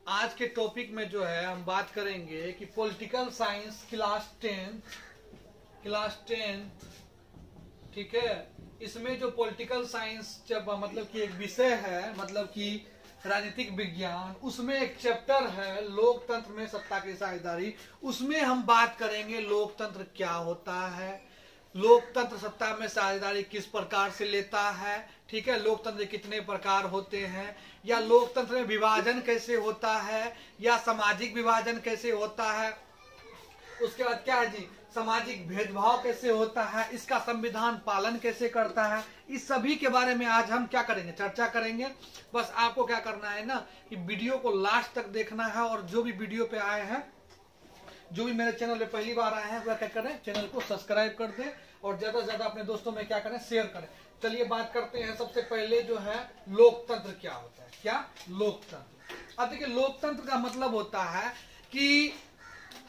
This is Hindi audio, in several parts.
आज के टॉपिक में जो है हम बात करेंगे कि पॉलिटिकल साइंस क्लास 10 ठीक है। इसमें जो पॉलिटिकल साइंस जब मतलब कि एक विषय है, मतलब कि राजनीतिक विज्ञान, उसमें एक चैप्टर है लोकतंत्र में सत्ता की साझेदारी। उसमें हम बात करेंगे लोकतंत्र क्या होता है, लोकतंत्र सत्ता में साझेदारी किस प्रकार से लेता है, ठीक है। लोकतंत्र कितने प्रकार होते हैं, या लोकतंत्र में विभाजन कैसे होता है, या सामाजिक विभाजन कैसे होता है। उसके बाद क्या है जी, सामाजिक भेदभाव कैसे होता है, इसका संविधान पालन कैसे करता है। इस सभी के बारे में आज हम क्या करेंगे, चर्चा करेंगे। बस आपको क्या करना है ना कि वीडियो को लास्ट तक देखना है, और जो भी वीडियो पे आए हैं, जो भी मेरे चैनल पे पहली बार आए हैं, वह क्या करें, चैनल को सब्सक्राइब कर दें और ज्यादा से ज्यादा अपने दोस्तों में क्या करें, शेयर करें। चलिए बात करते हैं। सबसे पहले जो है लोकतंत्र क्या होता है। क्या लोकतंत्र? अब देखिए, लोकतंत्र का मतलब होता है कि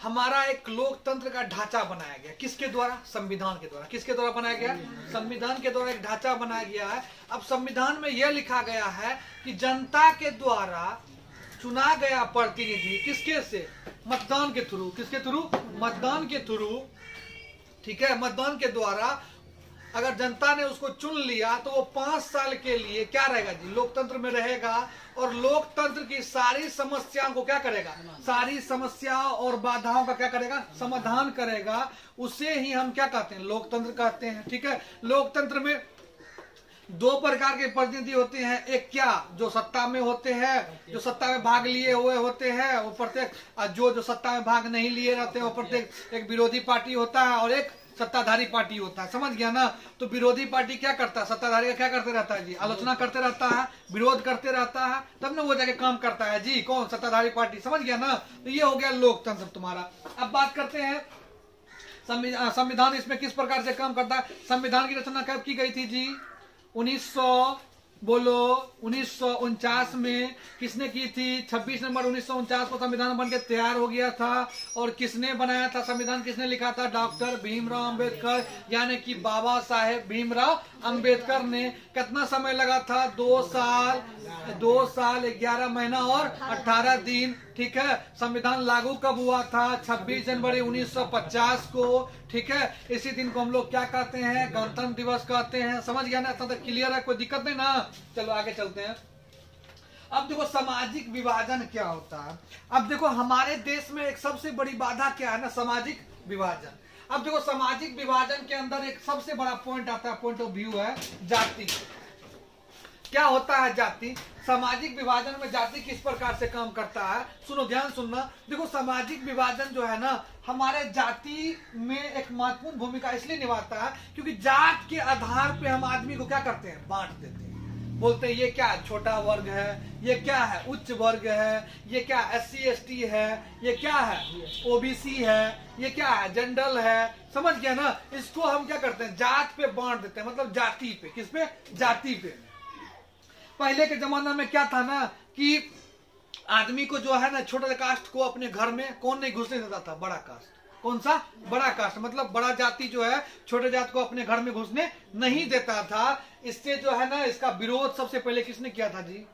हमारा एक लोकतंत्र का ढांचा बनाया गया। किसके द्वारा? संविधान के द्वारा। किसके द्वारा बनाया गया? संविधान के द्वारा एक ढांचा बनाया गया है। अब संविधान में यह लिखा गया है कि जनता के द्वारा चुना गया प्रतिनिधि किसके से? मतदान के थ्रू। किसके थ्रू? मतदान के थ्रू, ठीक है। मतदान के द्वारा अगर जनता ने उसको चुन लिया तो वो 5 साल के लिए क्या रहेगा जी, लोकतंत्र में रहेगा, और लोकतंत्र की सारी समस्याओं को क्या करेगा, सारी समस्याओं और बाधाओं का क्या करेगा, समाधान करेगा। उसे ही हम क्या कहते हैं, लोकतंत्र कहते हैं, ठीक है। लोकतंत्र में 2 प्रकार के प्रतिनिधि होते हैं। एक क्या, जो सत्ता में होते हैं, जो सत्ता में भाग लिए हुए होते हैं, वो प्रत्येक, जो सत्ता में भाग नहीं लिए रहते हैं वो प्रत्येक, एक विरोधी पार्टी होता है और एक सत्ताधारी पार्टी होता है। समझ गया ना? तो विरोधी पार्टी क्या करता है, सत्ताधारी का क्या करते रहता है जी, आलोचना करते रहता है, विरोध करते रहता है, तब ना वो जाके काम करता है जी। कौन? सत्ताधारी पार्टी। समझ गया ना? तो ये हो गया लोकतंत्र तुम्हारा। अब बात करते हैं संविधान इसमें किस प्रकार से काम करता है। संविधान की रचना कब की गई थी जी? 1949 में किसने की थी? 26 नवंबर 1949 को संविधान बनके तैयार हो गया था। और किसने बनाया था संविधान, किसने लिखा था? डॉक्टर भीमराव अंबेडकर, यानी कि बाबा साहेब भीमराव अंबेडकर ने। कितना समय लगा था? 2 साल 11 महीना और 18 दिन, ठीक है। संविधान लागू कब हुआ था? 26 जनवरी 1950 को, ठीक है। इसी दिन को हम लोग क्या कहते हैं, गणतंत्र दिवस कहते हैं। समझ गया ना? तब तक क्लियर है, कोई दिक्कत नहीं ना? चलो आगे चलते हैं। अब देखो सामाजिक विभाजन क्या होता है। अब देखो हमारे देश में एक सबसे बड़ी बाधा क्या है ना, सामाजिक विभाजन। अब देखो सामाजिक विभाजन के अंदर एक सबसे बड़ा पॉइंट आता है, पॉइंट ऑफ व्यू है जाति। क्या होता है जाति? सामाजिक विभाजन में जाति किस प्रकार से काम करता है, सुनो, ध्यान सुनना। देखो सामाजिक विभाजन जो है ना, हमारे जाति में एक महत्वपूर्ण भूमिका इसलिए निभाता है क्योंकि जात के आधार पे हम आदमी को क्या करते हैं, बांट देते हैं। बोलते हैं ये क्या छोटा वर्ग है, ये क्या है उच्च वर्ग है, ये क्या SC ST है, ये क्या है OBC है, ये क्या है जनरल है। समझ गया ना? इसको हम क्या करते हैं, जात पे बांट देते हैं, मतलब जाति पे। किस पे? जाति पे। पहले के जमाना में क्या था ना कि आदमी को जो है ना, छोटे कास्ट को अपने घर में कौन नहीं घुसने देता था? बड़ा कास्ट। कौन सा? बड़ा कास्ट। मतलब बड़ा जाति जो है छोटे जात को अपने घर में घुसने नहीं देता था। इससे जो है ना, इसका विरोध सबसे पहले किसने किया था जी?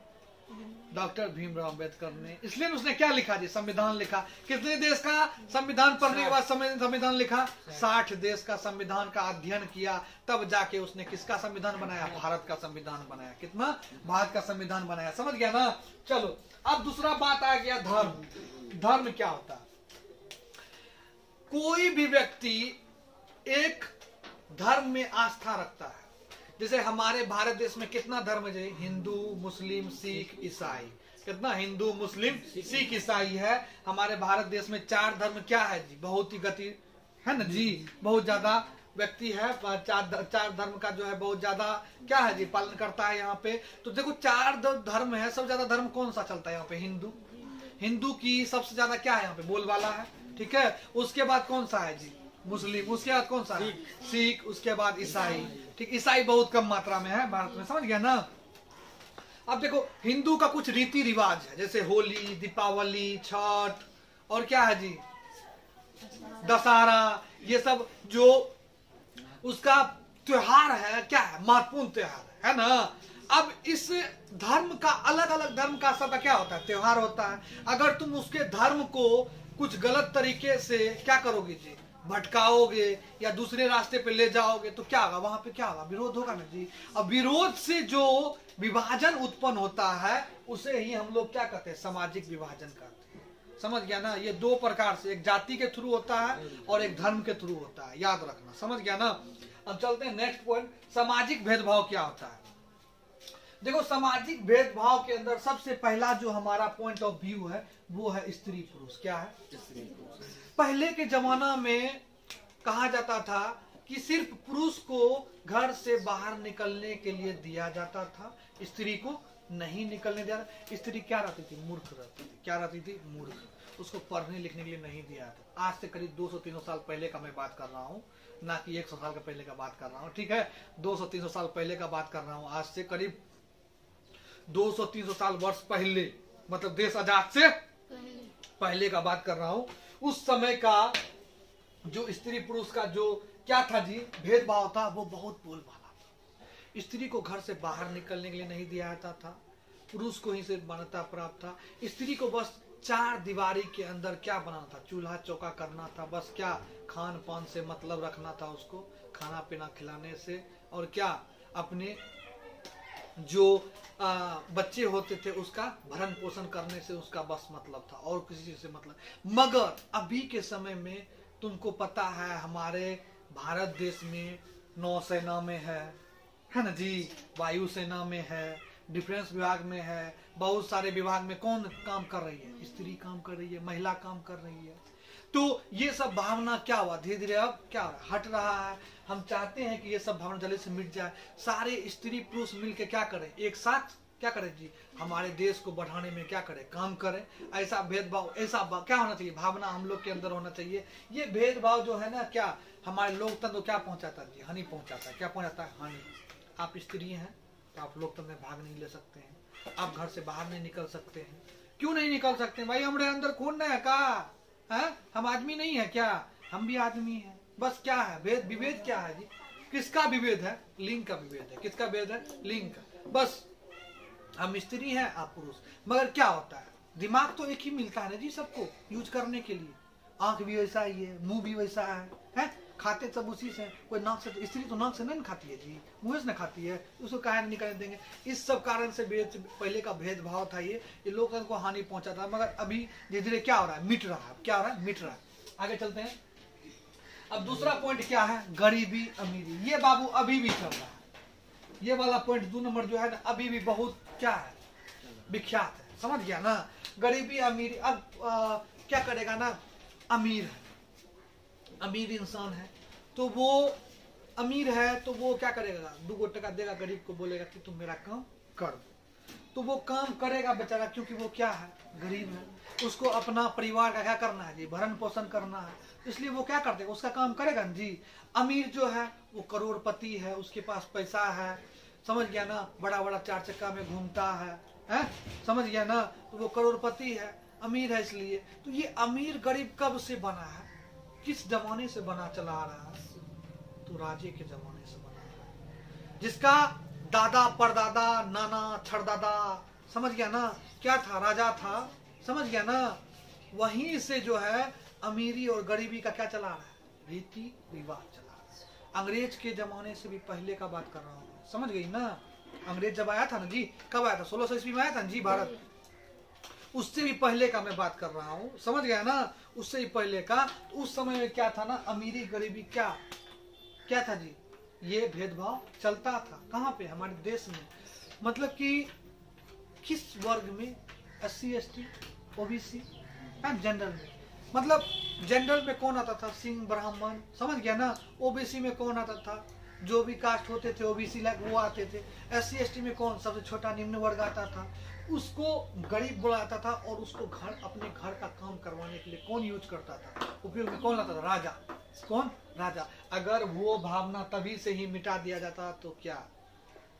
डॉक्टर भीमराव अंबेडकर ने। इसलिए उसने क्या लिखा जी? संविधान लिखा। कितने देश का संविधान पढ़ने के बाद संविधान लिखा? 60 देश का संविधान का अध्ययन किया, तब जाके उसने किसका संविधान बनाया? भारत का संविधान बनाया। कितना? भारत का संविधान बनाया। समझ गया ना? चलो अब दूसरा बात आ गया धर्म। धर्म क्या होता है? कोई भी व्यक्ति एक धर्म में आस्था रखता है। जैसे हमारे भारत देश में कितना धर्म है? हिंदू, मुस्लिम, सिख, ईसाई। कितना? हिंदू, मुस्लिम, सिख, ईसाई है। हमारे भारत देश में 4 धर्म क्या है जी? बहुत ही गति है ना जी, बहुत ज्यादा व्यक्ति है। 4 धर्म का जो है बहुत ज्यादा क्या है जी, पालन करता है यहाँ पे। तो देखो 4 धर्म है। सबसे ज्यादा धर्म कौन सा चलता है यहाँ पे? हिंदू। हिंदू की सबसे ज्यादा क्या है यहाँ पे? बोलबाला है, ठीक है। उसके बाद कौन सा है जी? मुस्लिम। उसके बाद कौन सा है? सिख। उसके बाद ईसाई, ठीक। ईसाई बहुत कम मात्रा में है भारत में। समझ गया ना? अब देखो हिंदू का कुछ रीति रिवाज है, जैसे होली, दीपावली, छठ, और क्या है जी, दशहरा। ये सब जो उसका त्योहार है, क्या है? महत्वपूर्ण त्योहार है ना। अब इस धर्म का, अलग अलग धर्म का सबका क्या होता है, त्योहार होता है। अगर तुम उसके धर्म को कुछ गलत तरीके से क्या करोगे जी, भटकाओगे या दूसरे रास्ते पे ले जाओगे तो क्या होगा, वहां पे क्या होगा, विरोध होगा ना जी। अब विरोध से जो विभाजन उत्पन्न होता है उसे ही हम लोग क्या कहते हैं, सामाजिक विभाजन कहते हैं। समझ गया ना, ये दो प्रकार से, एक जाति के थ्रू होता है और एक धर्म के थ्रू होता है, याद रखना। समझ गया ना। अब चलते हैं नेक्स्ट पॉइंट, सामाजिक भेदभाव क्या होता है। देखो सामाजिक भेदभाव के अंदर सबसे पहला जो हमारा पॉइंट ऑफ व्यू है वो है स्त्री पुरुष। क्या है, स्त्री पुरुष। पहले के जमाना में कहा जाता था कि सिर्फ पुरुष को घर से बाहर निकलने के लिए दिया जाता था, स्त्री को नहीं निकलने दिया। स्त्री क्या रहती थी, मूर्ख रहती थी। क्या रहती थी, मूर्ख। उसको पढ़ने लिखने के लिए नहीं दिया था। आज से करीब 200-300 साल पहले का मैं बात कर रहा हूँ, ना कि 100 साल का पहले का बात कर रहा हूँ, ठीक है। 200-300 साल पहले का बात कर रहा हूँ, आज से करीब 200-300 साल वर्ष पहले, मतलब देश आजाद से पहले का बात कर रहा हूँ। उस समय का जो स्त्री पुरुष का जो क्या था जी, भेदभाव था, वो बहुत बोलबाला था। स्त्री को घर से बाहर निकलने के लिए नहीं दिया जाता था, पुरुष को ही सिर्फ मान्यता प्राप्त था। स्त्री को बस 4 दीवारी के अंदर क्या बनाना था, चूल्हा चौका करना था, बस क्या खान पान से मतलब रखना था उसको, खाना पीना खिलाने से, और क्या अपने जो बच्चे होते थे उसका भरण पोषण करने से उसका बस मतलब था, और किसी चीज से मतलब। मगर अभी के समय में तुमको पता है हमारे भारत देश में नौसेना में है ना जी, वायु सेना में है, डिफेंस विभाग में है, बहुत सारे विभाग में कौन काम कर रही है, स्त्री काम कर रही है, महिला काम कर रही है। तो ये सब भावना क्या हुआ, धीरे धीरे अब क्या हट रहा है। हम चाहते हैं कि ये सब भावना जल्दी से मिट जाए, सारे स्त्री पुरुष मिलकर क्या करें, एक साथ क्या करें जी, हमारे देश को बढ़ाने में क्या करें, काम करें। ऐसा भेदभाव, ऐसा क्या होना चाहिए, भावना हम लोग के अंदर होना चाहिए। ये भेदभाव जो है ना, क्या हमारे लोकतंत्र को क्या पहुंचाता है जी, हानि पहुंचाता है। क्या पहुंचाता है, हानि। आप स्त्री हैं तो आप लोकतंत्र में भाग नहीं ले सकते हैं, आप घर से बाहर नहीं निकल सकते हैं। क्यों नहीं निकल सकते भाई, हमारे अंदर खून है का है? हम आदमी नहीं है क्या, हम भी आदमी हैं। बस क्या है भेद, विभेद क्या है जी, किसका विभेद है, लिंग का विभेद है। किसका विभेद है, लिंग का। बस हम स्त्री हैं, आप पुरुष। मगर क्या होता है, दिमाग तो एक ही मिलता है ना जी सबको यूज करने के लिए। आंख भी वैसा ही है, मुंह भी वैसा है? खाते सब उसी से। कोई नाक से, स्त्री तो नाक से नहीं खाती है जी, मुंह से न खाती है, उसको काहे नहीं करने देंगे। इस सब कारण से पहले का भेदभाव था, ये लोगों को हानि पहुंचाता है। मगर अभी धीरे धीरे क्या हो रहा है, मिट रहा है। क्या हो रहा है, मिट रहा है। आगे चलते हैं। अब दूसरा पॉइंट क्या है, गरीबी अमीरी। ये बाबू अभी भी चल रहा है, ये वाला पॉइंट 2 नंबर जो है ना, अभी भी बहुत क्या है, विख्यात है। समझ गया ना, गरीबी अमीरी। अब क्या करेगा ना, अमीर है, अमीर इंसान है, तो वो अमीर है तो वो क्या करेगा, 2 टका देगा गरीब को, बोलेगा कि तुम मेरा काम कर दो, तो वो काम करेगा बेचारा, क्योंकि वो क्या है, गरीब है। उसको अपना परिवार का क्या करना है जी, भरण पोषण करना है, इसलिए वो क्या करते हैं, उसका काम करेगा जी। अमीर जो है वो करोड़पति है, उसके पास पैसा है, समझ गया ना, बड़ा बड़ा 4 चक्का में घूमता है? समझ गया ना, तो वो करोड़पति है, अमीर है। इसलिए तो ये अमीर गरीब कब से बना है, किस जमाने से बना चला आ रहा है, तो राजे के जमाने से बना है, जिसका दादा परदादा नाना छड़दादा, समझ गया ना, क्या था, राजा था। समझ गया ना, वहीं से जो है अमीरी और गरीबी का क्या चला रहा है, रीति रिवाज चला रहा है। अंग्रेज के जमाने से भी पहले का बात कर रहा हूँ, समझ गई ना। अंग्रेज जब आया था ना जी, कब आया था, 1600 ईस्वी में आया था ना जी भारत, उससे भी पहले का मैं बात कर रहा हूँ। समझ गया ना, उससे भी पहले का। तो उस समय में क्या था ना, अमीरी गरीबी क्या था जी, ये भेदभाव चलता था। कहाँ पे, हमारे देश में। मतलब कि किस वर्ग में, SC ST OBC, जनरल में। मतलब जनरल में कौन आता था, सिंह ब्राह्मण, समझ गया ना। OBC में कौन आता था, जो भी कास्ट होते थे OBC लाइक वो आते थे। SC ST में कौन, सबसे छोटा निम्न वर्ग आता था, उसको गरीब बुलाता था, और उसको घर, अपने घर का काम करवाने के लिए कौन यूज करता था, उपयोग में कौन लाता था, राजा। कौन, राजा। अगर वो भावना तभी से ही मिटा दिया जाता तो क्या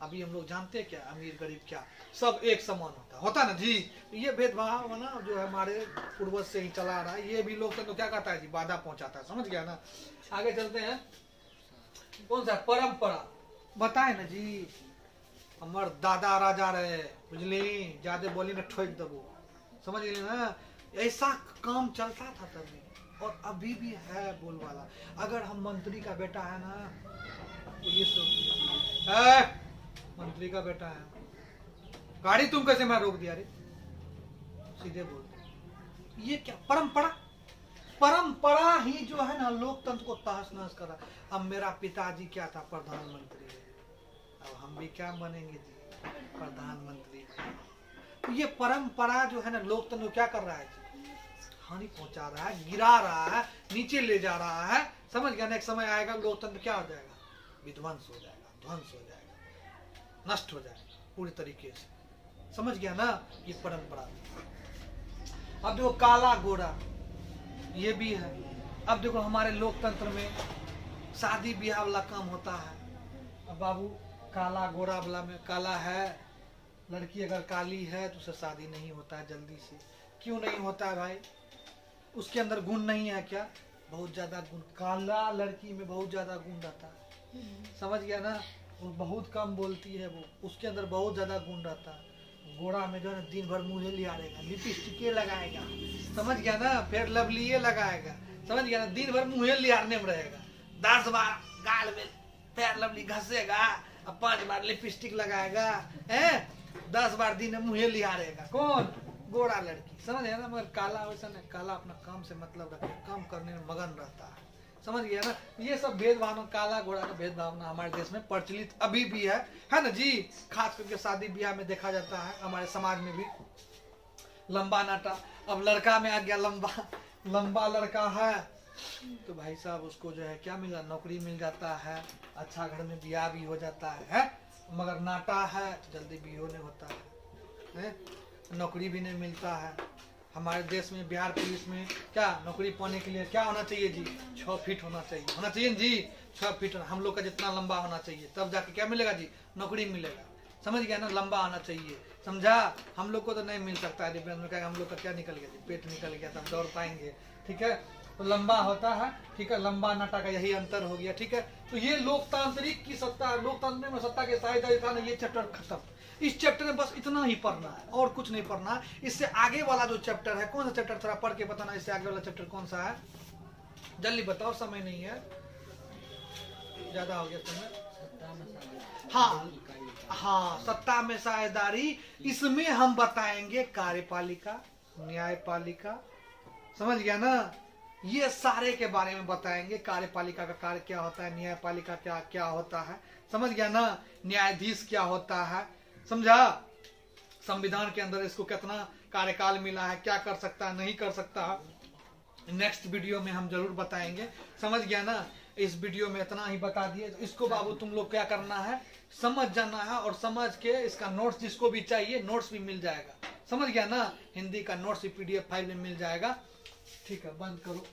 अभी हम लोग जानते हैं क्या, अमीर गरीब क्या सब एक समान होता ना जी। ये भेदभाव ना जो है हमारे पूर्वज से ही चला आ रहा है, ये भी लोग तो क्या कहता है जी, बाधा पहुंचाता है। समझ गया ना। आगे चलते हैं, कौन सा परंपरा बताए ना जी, हमार दादा राजा रहे, बुझली, ज्यादा बोली ना ठोक दबो, समझ गई ना। ऐसा काम चलता था तभी, और अभी भी है बोलबाला। अगर हम मंत्री का बेटा है ना, पुलिस रोक दिया, मंत्री का बेटा है, गाड़ी तुम कैसे मैं रोक दिया रे, सीधे बोल। ये क्या परंपरा, परंपरा ही जो है ना लोकतंत्र को तहस नहस करा। अब मेरा पिताजी क्या था, प्रधानमंत्री है, अब हम भी क्या बनेंगे जी, प्रधानमंत्री। तो ये परंपरा जो है ना लोकतंत्र को क्या कर रहा है जी, हानि पहुंचा रहा है, गिरा रहा है, नीचे ले जा रहा है। समझ गया ना, एक समय आएगा लोकतंत्र क्या हो जाएगा, विध्वंस हो जाएगा, ध्वंस हो जाएगा, नष्ट हो जाएगा पूरी तरीके से। समझ गया ना, ये परंपरा। अब देखो काला गोरा ये भी है। अब देखो हमारे लोकतंत्र में शादी ब्याह वाला काम होता है। अब बाबू काला गोरा वाला में, काला है लड़की अगर काली है तो उससे शादी नहीं होता है जल्दी से। क्यों नहीं होता है भाई, उसके अंदर गुण नहीं है क्या, बहुत ज्यादा गुण, काला लड़की में बहुत ज्यादा गुण रहता है। समझ गया ना, वो बहुत कम बोलती है, वो उसके अंदर बहुत ज्यादा गुण रहता है। गोरा में जो है दिन भर मुँह लियारेगा, लिपस्टिके लगाएगा, समझ गया ना, फिर लवलिये लगाएगा, समझ गया ना, दिन भर मुँह लियारने में रहेगा, 10 बार गाल में पैर लवली घसेगा, अब 5 बार लिपस्टिक लगाएगा, 10 बार दिन में मुँह लियारेगा। कौन, गोरा लड़की, समझ गया ना। मगर काला वैसा नहीं, काला अपना काम से मतलब रखता है, काम करने में मगन रहता है, समझ गया ना। ये सब भेदभाव, काला घोड़ा का भेदभाव हमारे देश में प्रचलित अभी भी है ना जी। खास करके शादी ब्याह में देखा जाता है, हमारे समाज में भी लंबा नाटा। अब लड़का में आ गया लंबा लड़का है तो भाई साहब उसको जो है क्या मिला, नौकरी मिल जाता है, अच्छा घर में ब्याह भी हो जाता है। मगर नाटा है तो जल्दी भी नहीं होता है, नौकरी भी नहीं मिलता है। हमारे देश में बिहार पुलिस में क्या नौकरी पाने के लिए क्या होना चाहिए जी, 6 फीट होना चाहिए जी, 6 फीट हम लोग का जितना लंबा होना चाहिए, तब जाके क्या मिलेगा जी, नौकरी मिलेगा। समझ गया ना, लंबा आना चाहिए, समझा। हम लोग को तो नहीं मिल सकता है, हम लोग का क्या निकल गया जी, पेट निकल गया तो हम दौड़ पाएंगे, ठीक है। तो लंबा होता है, ठीक है, लंबा नाटा का यही अंतर हो गया, ठीक है। तो ये लोकतांत्रिक की सत्ता, लोकतंत्र में सत्ता के साझेदारी था ना, ये चैप्टर खत्म। इस चैप्टर में बस इतना ही पढ़ना है और कुछ नहीं पढ़ना है। इससे आगे वाला जो चैप्टर है, कौन सा चैप्टर, थोड़ा पढ़ के बताना, इससे आगे वाला चैप्टर कौन सा है, जल्दी बताओ, समय नहीं है, ज्यादा हो गया समय। हाँ, सत्ता में साझेदारी, इसमें हम बताएंगे कार्यपालिका, न्यायपालिका, समझ गया ना, ये सारे के बारे में बताएंगे। कार्यपालिका का कार्य क्या होता है, न्यायपालिका क्या क्या होता है, समझ गया ना, न्यायाधीश क्या होता है, समझा। संविधान के अंदर इसको कितना कार्यकाल मिला है, क्या कर सकता है, नहीं कर सकता, नेक्स्ट वीडियो में हम जरूर बताएंगे, समझ गया ना। इस वीडियो में इतना ही बता दिए। तो इसको बाबू तुम लोग क्या करना है, समझ जाना है, और समझ के इसका नोट्स जिसको भी चाहिए नोट्स भी मिल जाएगा, समझ गया ना। हिंदी का नोट्स PDF फाइल में मिल जाएगा, ठीक है। बंद करो।